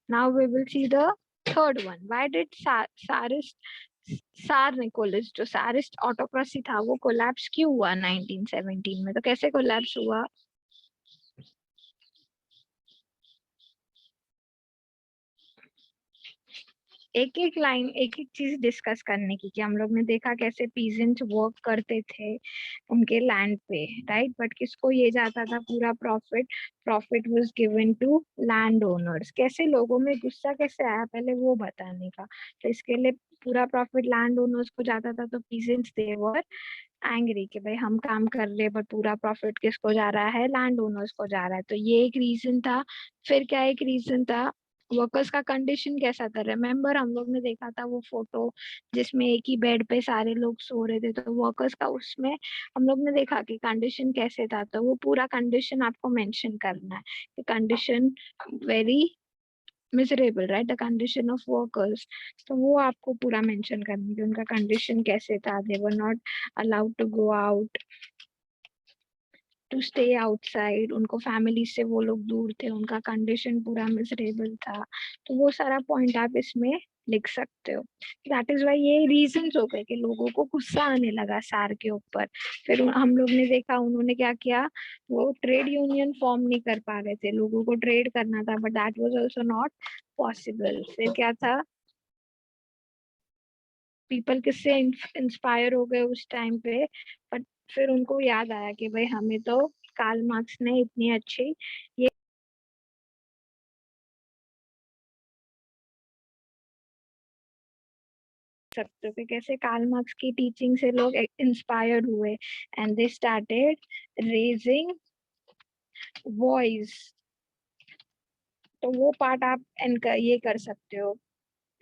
Now we will see the third one. Why did सार Nicholas जो सारिस्ट autocracy था वो कोलैप्स क्यों हुआ 1917 में? तो कैसे कोलैप्स हुआ? एक एक लाइन एक एक चीज डिस्कस करने की, कि हम लोग ने देखा कैसे पीजेंट्स वर्क करते थे उनके लैंड पे, राइट, बट किसको ये जाता था पूरा profit was given to landowners. कैसे लोगों में गुस्सा कैसे आया पहले वो बताने का। तो इसके लिए पूरा प्रॉफिट लैंड ओनर्स को जाता था, तो पीजेंट्स दे वर एंग्री कि भाई हम काम कर रहे हैं बट पूरा प्रॉफिट किसको जा रहा है? लैंड ओनर्स को जा रहा है। तो ये एक रीजन था। फिर क्या एक रीजन था? वर्कर्स का कंडीशन कैसा था? रिमेम्बर हम लोग ने देखा था वो फोटो जिसमें एक ही बेड पे सारे लोग सो रहे थे, तो वर्कर्स का उसमें हम लोग ने देखा कि कंडीशन कैसे था। तो वो पूरा कंडीशन आपको मेंशन करना है कि condition very miserable, right, the condition of workers. तो वो आपको पूरा मेंशन करना है उनका कंडीशन कैसे था। They were not allowed to go out, to stay outside, उनको फैमिली से वो लोग दूर थे, उनका कंडीशन पूरा मिजरेबल था। तो वो सारा पॉइंट आप इसमें लिख सकते हो। दैट इज वाई ये रीजंस हो गए कि लोगों को गुस्सा आने लगा सार के ऊपर। फिर हम लोग ने देखा उन्होंने क्या किया, वो ट्रेड यूनियन फॉर्म नहीं कर पा रहे थे, लोगों को ट्रेड करना था but that was also not possible. फिर क्या था, पीपल किससे इंस्पायर हो गए उस टाइम पे, बट फिर उनको याद आया कि भाई हमें तो कार्ल मार्क्स ने इतनी अच्छी ये सकते हो कि कैसे कार्ल मार्क्स की टीचिंग से लोग इंस्पायर्ड हुए and they started raising voice. तो वो पार्ट आप ये कर सकते हो,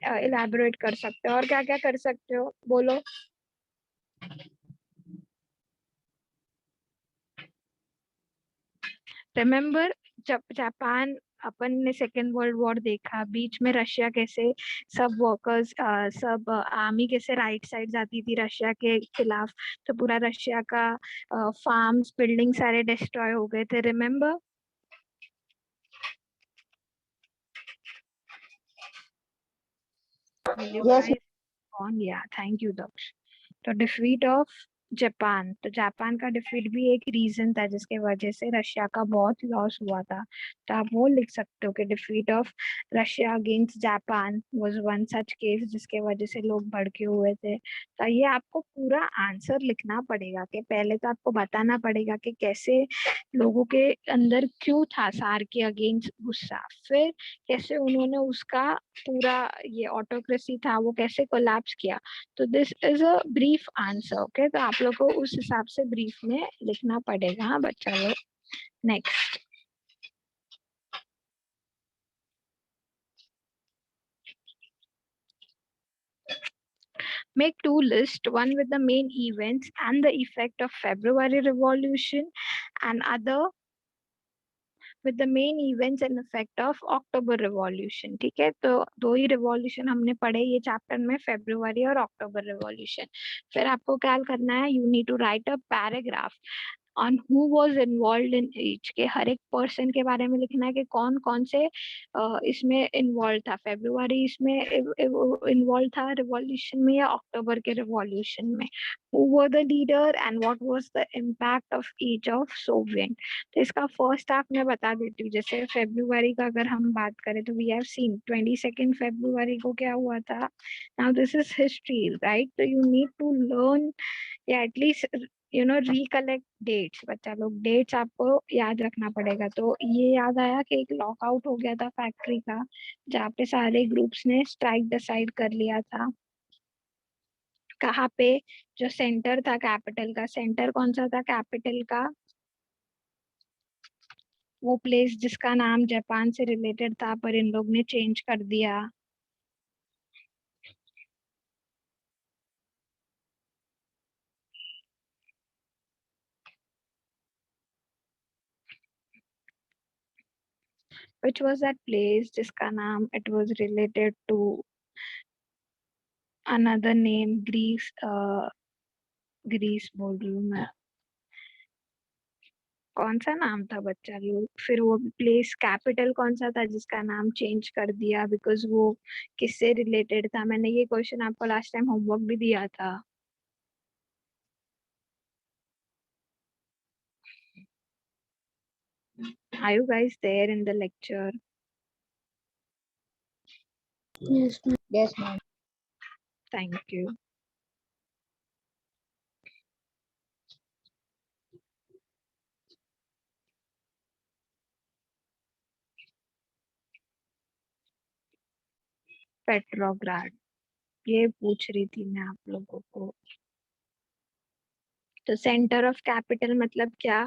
इलेबोरेट कर सकते हो। और क्या क्या कर सकते हो बोलो? रिमेम्बर जब जापान अपन ने सेकेंड वर्ल्ड वॉर देखा, बीच में रशिया कैसे सब वर्कर्स सब आर्मी कैसे राइट साइड जाती थी रशिया के खिलाफ, तो पूरा रशिया का फार्म्स बिल्डिंग सारे डिस्ट्रॉय हो गए थे। Remember? You Yes, guys on? या थैंक यू दक्ष। तो डिफीट ऑफ जापान, तो जापान का डिफीट भी एक रीजन था जिसके वजह से रशिया का बहुत लॉस हुआ था। तो आप वो लिख सकते हो कि defeat of Russia against Japan was one such case जिसके वजह से लोग भड़के हुए थे। तो ये आपको पूरा आंसर लिखना पड़ेगा कि पहले तो आपको बताना पड़ेगा कि कैसे लोगों के अंदर क्यों था सार के अगेंस्ट गुस्सा, फिर कैसे उन्होंने उसका पूरा ये ऑटोक्रेसी था वो कैसे कोलैप्स किया। तो this is a brief answer, okay? तो आप लोग को उस हिसाब से ब्रीफ में लिखना पड़ेगा। हाँ बच्चा लोग, next. Make two lists, one with the main events and the effect of February Revolution, and other with the main events and effect of October Revolution। ठीक है, तो दो ही रिवॉल्यूशन हमने पढ़े ये चैप्टर में, फेब्रुवरी और अक्टूबर रिवॉल्यूशन। फिर आपको क्या करना है, you need to write a paragraph on who was involved in each, के हर एक पर्सन के बारे में लिखना है कि कौन कौन से इसमें इन्वॉल्व था। फेब्रुवरी इसमें इन्वॉल्व था रिवॉल्यूशन में या अक्टूबर के रिवॉल्यूशन में? Who were the leader and what was the impact of each of Soviet. तो इसका फर्स्ट हाफ मैं बता देती हूँ। जैसे फेब्रुवरी का अगर हम बात करें तो वी हैव सीन 22 फेब्रुवरी को क्या हुआ था। Now this is history, right? तो यू नीड टू लर्न या एटलीस्ट रिकलेक्ट डेट्स। बच्चा लोग डेट्स आपको याद रखना पड़ेगा। तो ये याद आया कि एक लॉकआउट हो गया था फैक्ट्री का जहाँ पे सारे ग्रुप्स ने स्ट्राइक डिसाइड कर लिया था। कहाँ पे? जो सेंटर था कैपिटल का, सेंटर कौन सा था कैपिटल का? वो प्लेस जिसका नाम जापान से रिलेटेड था पर इन लोग ने चेंज कर दिया। Which was that place जिसका नाम it was related to another name? Greece, Greece बोल रही हूँ मैं। कौन सा नाम था बच्चा लोग, फिर वो प्लेस कैपिटल कौन सा था जिसका नाम चेंज कर दिया बिकॉज वो किससे रिलेटेड था। मैंने ये क्वेश्चन आपको लास्ट टाइम होमवर्क भी दिया था। Are you guys there in the lecture? Yes, ma'am. Yes, ma'am. Thank you. Petrograd, ये पूछ रही थी मैं आप लोगों को। तो सेंटर ऑफ कैपिटल मतलब क्या,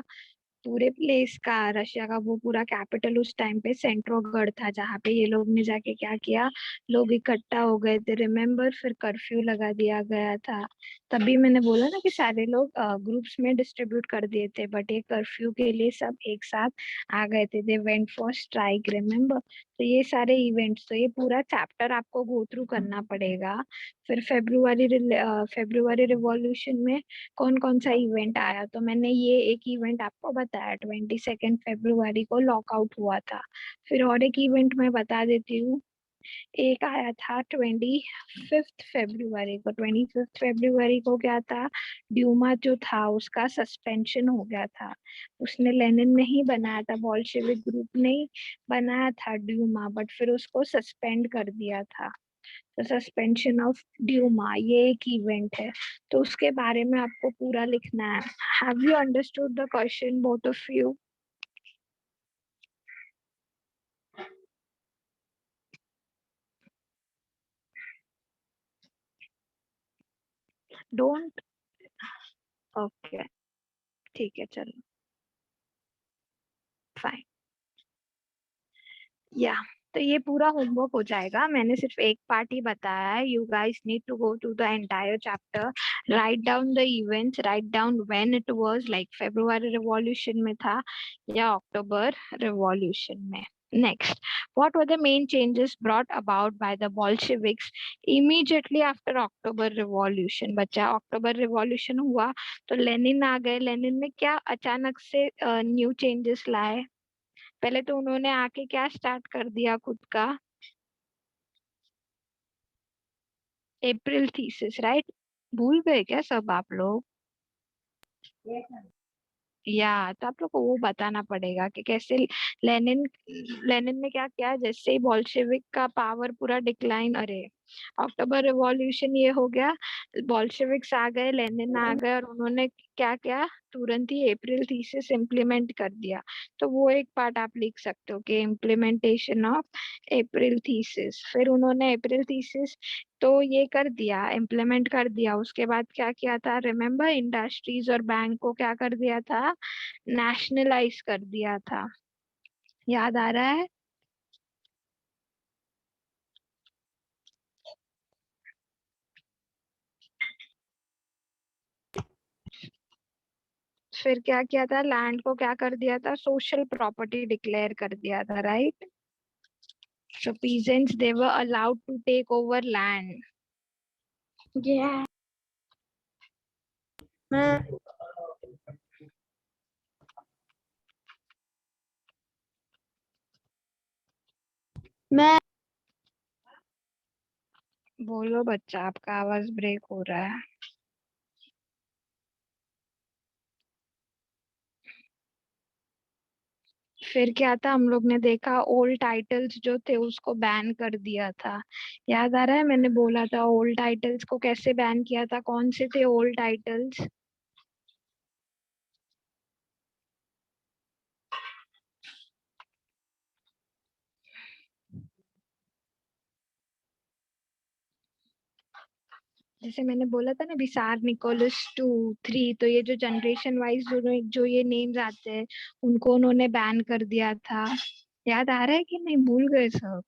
पूरे प्लेस का, रशिया का वो पूरा कैपिटल उस टाइम पे सेंट्रोगढ़ था, जहाँ पे ये लोग ने जाके क्या किया, लोग इकट्ठा हो गए थे, रिमेम्बर, फिर कर्फ्यू लगा दिया गया था। तभी मैंने बोला ना कि सारे लोग ग्रुप्स में डिस्ट्रीब्यूट कर दिए थे, बट ये कर्फ्यू के लिए सब एक साथ आ गए थे, they went for strike, remember. तो ये सारे इवेंट्स, तो ये पूरा चैप्टर आपको गो थ्रू करना पड़ेगा। फिर फेब्रुवरी रिवॉल्यूशन में कौन कौन सा इवेंट आया, तो मैंने ये एक इवेंट आपको बताया, 22 फरवरी को लॉकआउट हुआ था। फिर और एक इवेंट मैं बता देती हूँ, एक आया था 25 फरवरी को। 25 फरवरी को क्या था, ड्यूमा जो था उसका सस्पेंशन हो गया था। उसने लेनिन ने ही बनाया था, बॉल्शेविक ग्रुप ने ही बनाया था ड्यूमा, बट फिर उसको सस्पेंड कर दिया था। तो सस्पेंशन ऑफ ड्यूमा ये एक इवेंट है, तो उसके बारे में आपको पूरा लिखना है। Have you understood the question both of you? Don't, okay, ठीक है, चलो फाइन। या तो ये पूरा होमवर्क हो जाएगा, मैंने सिर्फ एक पार्ट ही बताया है। You guys need to go to the entire chapter, write down the events, write down when it was, like February revolution में था या अक्टूबर रिवॉल्यूशन में। Next, what were the main changes brought about by the Bolsheviks immediately after October Revolution? बच्चा, अक्टूबर revolution हुआ तो Lenin आ गए, Lenin ने क्या अचानक से न्यू चेंजेस लाए? पहले तो उन्होंने आके क्या स्टार्ट कर दिया खुद का, अप्रैल थीसिस, राइट? भूल गए क्या सब आप लोग? Yes, ma'am. या तो आप लोग को वो बताना पड़ेगा कि कैसे लेनिन लेनिन ने क्या किया, जैसे ही बोल्शेविक का पावर पूरा डिक्लाइन, अरे अक्टूबर रिवॉल्यूशन ये हो गया, बोल्शेविक्स आ गए, लेनिन आ गए, और उन्होंने क्या क्या, तुरंत ही अप्रैल थीसिस इम्प्लीमेंट कर दिया। तो वो एक पार्ट आप लिख सकते हो कि इम्प्लीमेंटेशन ऑफ अप्रैल थीसिस। फिर उन्होंने अप्रैल थीसिस तो ये कर दिया, इम्प्लीमेंट कर दिया, उसके बाद क्या किया था, रिमेम्बर, इंडस्ट्रीज और बैंक को क्या कर दिया था, नेशनलाइज कर दिया था। याद आ रहा है? फिर क्या किया था, लैंड को क्या कर दिया था, सोशल प्रॉपर्टी डिक्लेयर कर दिया था, right? So peasants they were allowed to take over land. Yeah. मैं मैं बोलो बच्चा, आपका आवाज ब्रेक हो रहा है। फिर क्या था, हम लोग ने देखा ओल्ड टाइटल्स जो थे उसको बैन कर दिया था। याद आ रहा है, मैंने बोला था ओल्ड टाइटल्स को कैसे बैन किया था, कौन से थे ओल्ड टाइटल्स? जैसे मैंने बोला था ना, बिसार, निकोलस 2, 3, तो ये जो जनरेशन वाइज जो ये नेम्स आते हैं उनको उन्होंने बैन कर दिया था। याद आ रहा है कि नहीं, भूल गए सब?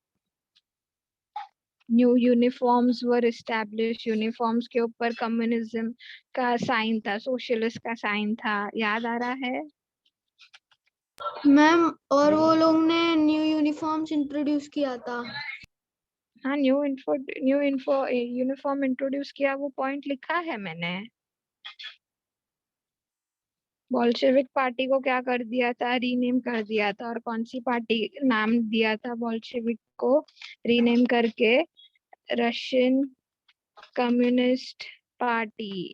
न्यू यूनिफॉर्म्स वर एस्टैब्लिश, यूनिफॉर्म्स के ऊपर कम्युनिज्म का साइन था, सोशलिस्ट का साइन था। याद आ रहा है? मैम और वो लोग ने न्यू यूनिफॉर्म्स इंट्रोड्यूस किया था। हाँ, न्यू इन्फो यूनिफॉर्म इंट्रोड्यूस किया, वो पॉइंट लिखा है मैंने। बोल्शेविक पार्टी को क्या कर दिया था, रीनेम कर दिया था। और कौन सी पार्टी नाम दिया था बोल्शेविक को रीनेम करके? Russian communist party.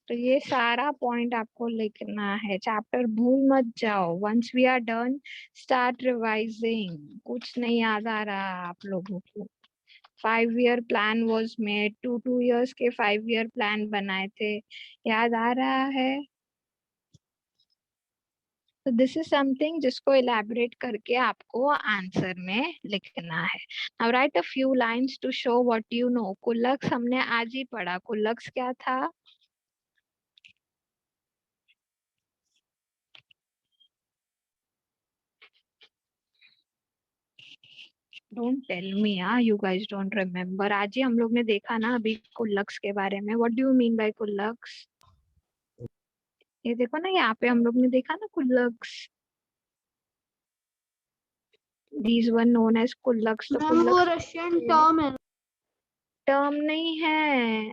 तो ये सारा पॉइंट आपको लिखना है, चैप्टर भूल मत जाओ। Once we are done start revising. कुछ नहीं याद आ रहा आप लोगों को। 5 year plan was made, 2 years के 5 year प्लान बनाए थे, याद आ रहा है? तो दिस इज समथिंग जिसको इलेबोरेट करके आपको आंसर में लिखना है। Now write a few lines to show what you know. Kulaks हमने आज ही पढ़ा। कुल्लक्स क्या था? Don't tell me you guys don't remember. आज ही हम लोग ने देखा ना अभी कुल्लक्स के बारे में। What do you mean by kulaks? ये देखो ना, यहाँ पे हम लोग ने देखा ना कुल्लक्स। These were known as कुल्लक्स। तो मैम वो कुल्लक्स रशियन टर्म है। टर्म नहीं है।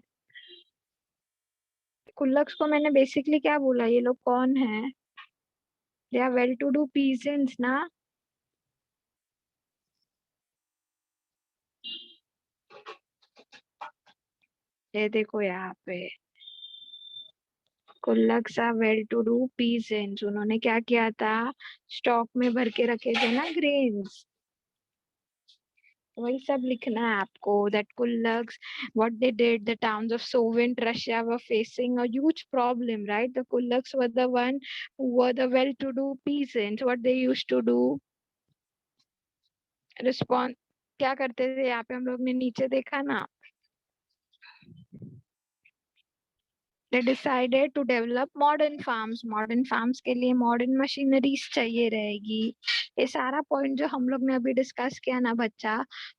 कुल्लक्स को मैंने बेसिकली क्या बोला, ये लोग कौन है? They are well to do peasants ना। ये देखो यहाँ पे, kulaks are well to do peasants. उन्होंने क्या किया था, स्टॉक में भर के रखे थे ना ग्रेन्स। वही सब लिखना है आपको। That kulaks, what they did, the towns of Soviet Russia were facing a huge problem, right? The Kulaks were the one who were the well-to-do peasants. What they used to do, response क्या करते थे? यहाँ पे हम लोग ने नीचे देखा ना, they decided to develop modern farms. Modern farms के लिए मॉडर्न मशीनरीज चाहिए रहेगी। ये सारा पॉइंट जो हम लोग ने अभी डिस्कस किया ना बच्चा,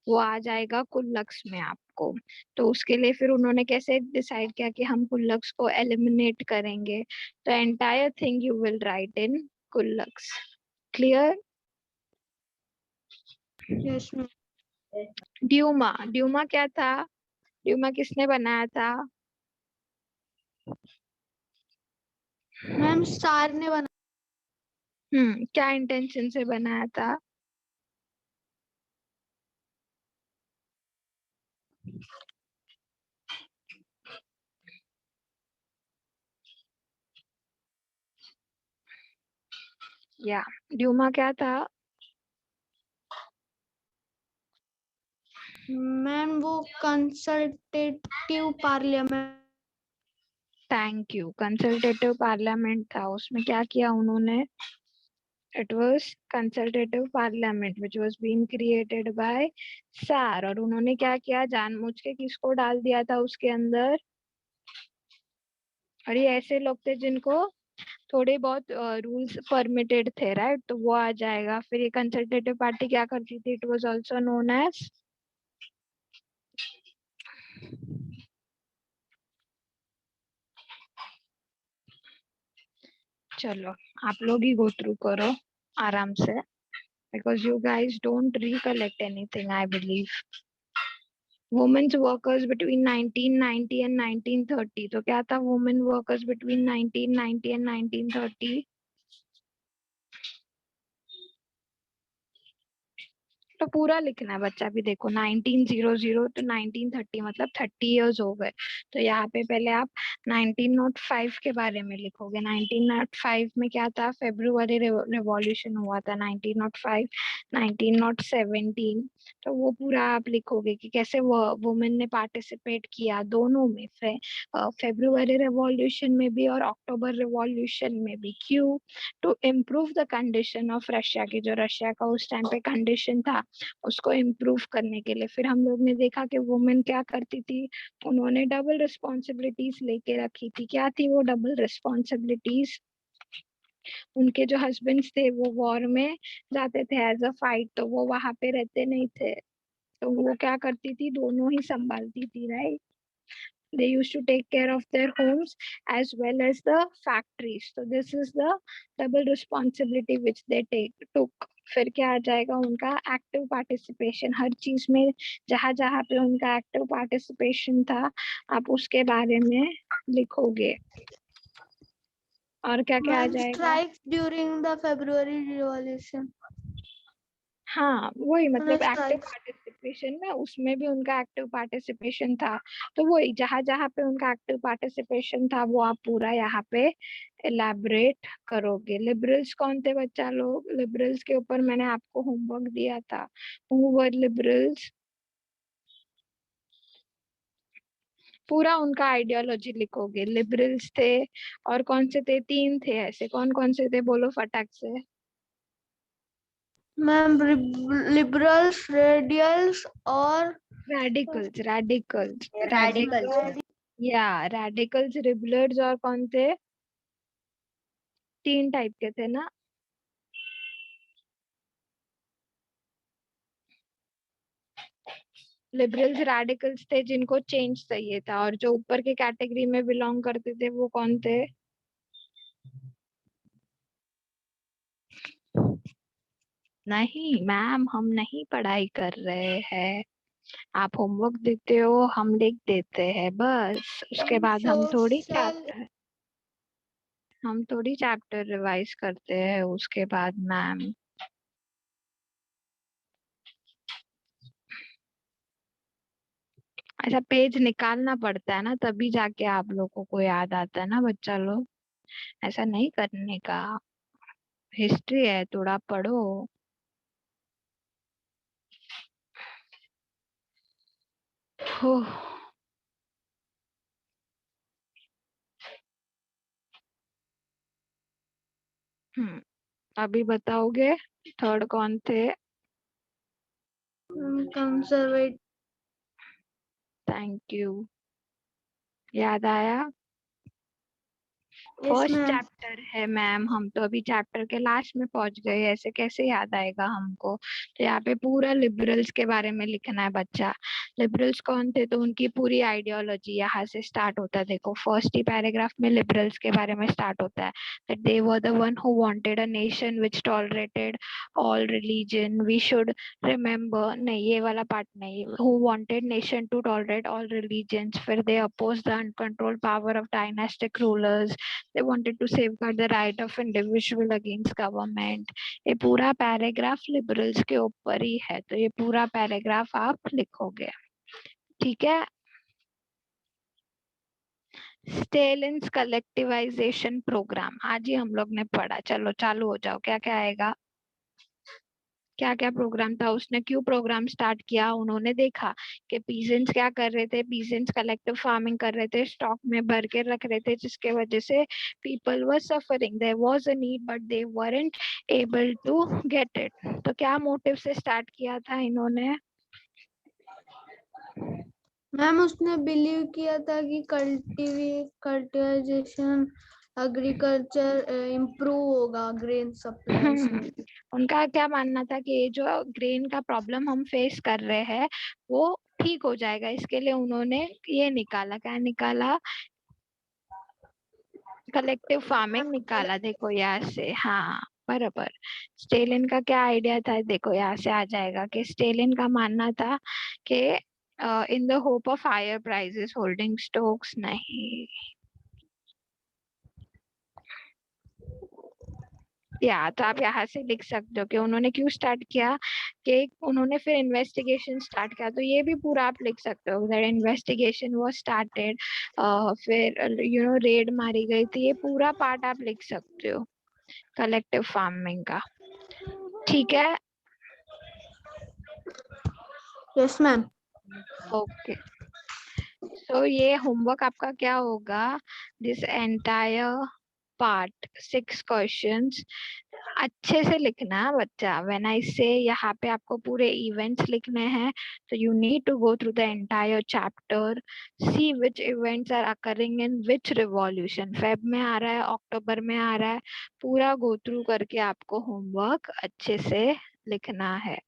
वो आ जाएगा कुल्लक्स में आपको। तो उसके लिए फिर उन्होंने कैसे डिसाइड किया कि हम कुल्लक्स को एलिमिनेट करेंगे। तो entire thing you will write in kulaks. Clear? Yes ma'am. Duma, Duma क्या था? ड्यूमा किसने बनाया था? मैम स्टार ने बना। क्या इंटेंशन से बनाया था? या ड्यूमा क्या था? मैम वो consultative parliament. Thank you. Consultative parliament था। उसमें क्या किया उन्होंने? It was consultative parliament which was being created by सार। और उन्होंने क्या किया, जानबूझ के किसको डाल दिया था उसके अंदर? और ये ऐसे लोग थे जिनको थोड़े बहुत रूल्स परमिटेड थे, राइट? तो वो आ जाएगा। फिर ये कंसल्टेटिव पार्टी क्या करती थी? It was also known as, चलो आप लोग ही गो थ्रू करो आराम से, because you guys don't recollect anything, I believe. Women's workers between 1990 and 1930। तो क्या था women workers between 1990 and 1930? तो पूरा लिखना है बच्चा। भी देखो 1900 to 1930 मतलब 30 years हो गए। तो यहाँ पे पहले आप 1905 के बारे में लिखोगे। 1905 में क्या था? फेब्रुअरी रिवॉल्यूशन हुआ था 1905। 1917, तो वो पूरा आप लिखोगे कि कैसे वो वुमेन ने पार्टिसिपेट किया दोनों में, फेब्रुअरी रिवॉल्यूशन में भी और अक्टूबर रिवॉल्यूशन में भी। क्यों? To improve the condition of Russia की, जो रशिया का उस टाइम पे कंडीशन था उसको इम्प्रूव करने के लिए। फिर हम लोग ने देखा कि वुमेन क्या करती थी, उन्होंने डबल रिस्पॉन्सिबिलिटीज लेके रखी थी। क्या थी वो डबल रिस्पॉन्सिबिलिटीज? उनके जो हस्बैंड्स थे वो वॉर में जाते थे एज अ फाइट, तो वो वहां पे रहते नहीं थे। तो वो क्या करती थी, दोनों ही संभालती थी, right? They used to take care of their homes as well as the factories. So this is the double responsibility which they took. फिर क्या आ जाएगा उनका एक्टिव पार्टिसिपेशन हर चीज में। जहां जहां पे उनका एक्टिव पार्टिसिपेशन था आप उसके बारे में लिखोगे। और क्या क्या आ मैम जाएगा? Strikes during the February revolution. हाँ वही, मतलब एक्टिव स्ट्राइक्स। पार्टिसिपेशन में, उसमें भी उनका एक्टिव पार्टिसिपेशन था। तो वही, जहां जहां पे उनका एक्टिव पार्टिसिपेशन था वो आप पूरा यहाँ पे एलैबोरेट करोगे। लिबरल्स कौन थे बच्चा लोग? लिबरल्स के ऊपर मैंने आपको होमवर्क दिया था। Who were liberals? पूरा उनका आइडियोलॉजी लिखोगे। लिबरल्स थे, और कौन से थे? तीन थे ऐसे। कौन कौन से थे बोलो फटाक से। मैम लिबरल्स, रेडियल्स और रेडिकल्स, रेडिकल्स, रेडिकल्स। रेडिकल, या रेडिकल्स, रिबलर्स, और कौन थे? तीन टाइप के थे ना। लिबरल्स, रेडिकल्स थे जिनको चेंज चाहिए था, और जो ऊपर के कैटेगरी में बिलोंग करते थे वो कौन थे? नहीं मैम, हम नहीं पढ़ाई कर रहे हैं। आप होमवर्क देते हो, हम लिख देते हैं बस। उसके बाद सोशल। हम थोड़ी चैप्टर रिवाइज करते हैं उसके बाद मैम। ऐसा पेज निकालना पड़ता है ना, तभी जाके आप लोगों को याद आता है ना बच्चा लोग। ऐसा नहीं करने का। हिस्ट्री है, थोड़ा पढ़ो। हो। अभी बताओगे थर्ड कौन थे? कंजर्वेटिव। थैंक यू, याद आया। Yes first ma'am. चैप्टर है मैम, हम तो अभी चैप्टर के लास्ट में पहुंच गए, ऐसे कैसे याद आएगा हमको? तो यहाँ पे पूरा लिबरल्स के बारे में लिखना है बच्चा। लिबरल्स कौन थे, तो उनकी पूरी आइडियोलॉजी यहाँ से स्टार्ट होता है। देखो फर्स्ट ही पैराग्राफ में लिबरल्स के बारे में स्टार्ट होता है, that they were the one who wanted a nation which tolerated all religion. We should remember, नहीं ये वाला पार्ट नहीं, who wanted nation to tolerate all religions, फिर they oppose the uncontrolled power of dynastic rulers, they wanted to safeguard the right of individual against government। ये पूरा paragraph liberals के ऊपर ही है, तो ये पूरा पैराग्राफ आप लिखोगे, ठीक है। स्टेलिन्स कलेक्टिवाइजेशन प्रोग्राम आज ही हम लोग ने पढ़ा। चलो चालू हो जाओ, क्या क्या आएगा? क्या क्या प्रोग्राम था उसने, क्यों प्रोग्राम स्टार्ट किया? उन्होंने देखा कि पीजेंट्स क्या कर रहे थे, पीजेंट्स कलेक्टिव फार्मिंग कर रहे थे, स्टॉक में भर के रख रहे थे, जिसके वजह से people were suffering, there was a need but they weren't able to get it. तो क्या मोटिव से स्टार्ट किया था इन्होंने? मैम उसने बिलीव किया था कि कल्टिवेशन एग्रीकल्चर इम्प्रूव होगा ग्रेन सप्लाई से। उनका क्या मानना था कि ये जो ग्रेन का प्रॉब्लम हम फेस कर रहे हैं वो ठीक हो जाएगा, इसके लिए उन्होंने ये निकाला, क्या निकाला? कलेक्टिव फार्मिंग निकाला। देखो यहाँ से, हाँ बराबर। स्टेलिन का क्या आइडिया था? देखो यहाँ से आ जाएगा कि स्टेलिन का मानना था कि in the hope of higher prices holding stocks, नहीं, या तो आप यहाँ से लिख सकते हो कि उन्होंने क्यों स्टार्ट किया, कि उन्होंने फिर इन्वेस्टिगेशन स्टार्ट किया। तो ये भी पूरा आप लिख सकते हो, दैट इन्वेस्टिगेशन वाज स्टार्टेड, फिर रेड मारी गई थी। ये पूरा पार्ट आप लिख सकते हो कलेक्टिव फार्मिंग का, ठीक है। Yes ma'am. ओके, सो ये होमवर्क आपका क्या होगा? दिस एंटायर पार्ट 6 क्वेश्चंस अच्छे से लिखना है बच्चा। व्हेन आई से यहाँ पे आपको पूरे इवेंट्स लिखने हैं, तो you need to go through the entire chapter, see which events are occurring in which revolution. Feb में आ रहा है, अक्टूबर में आ रहा है, पूरा गो थ्रू करके आपको होमवर्क अच्छे से लिखना है।